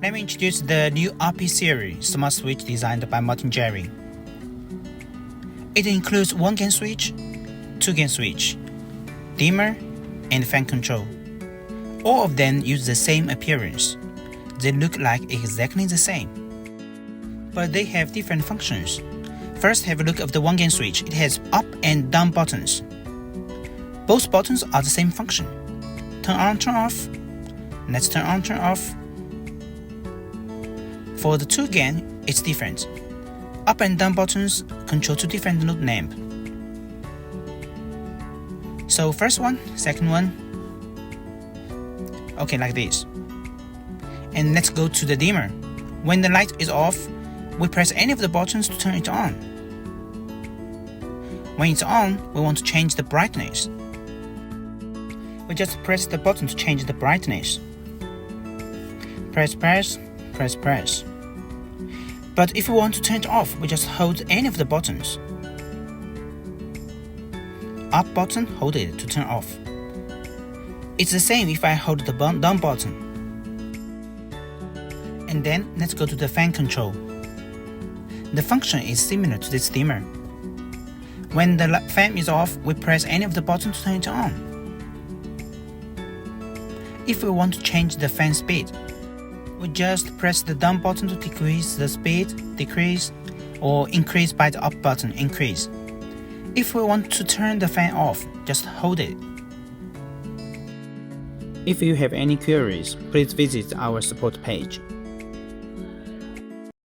Let me introduce the new RP series smart switch designed by Martin Jerry. It includes 1-gain switch, 2-gain switch, dimmer, and fan control. All of them use the same appearance. They look like exactly the same, but they have different functions. First, have a look at the 1-gain switch. It has up and down buttons. Both buttons are the same function. Turn on, turn off. Let's turn on, turn off. For the 2-gain, it's different. Up and down buttons control two different node names. So first one, second one. Okay, like this. And let's go to the dimmer. When the light is off, we press any of the buttons to turn it on. When it's on, we want to change the brightness. We just press the button to change the brightness. Press, press, press, press. But if we want to turn it off, we just hold any of the buttons. Up button, hold it to turn off. It's the same if I hold the down button. And then let's go to the fan control. The function is similar to this dimmer. When the fan is off, we press any of the buttons to turn it on. If we want to change the fan speed, we just press the down button to decrease the speed, decrease, or increase by the up button, increase. If we want to turn the fan off, just hold it. If you have any queries, please visit our support page.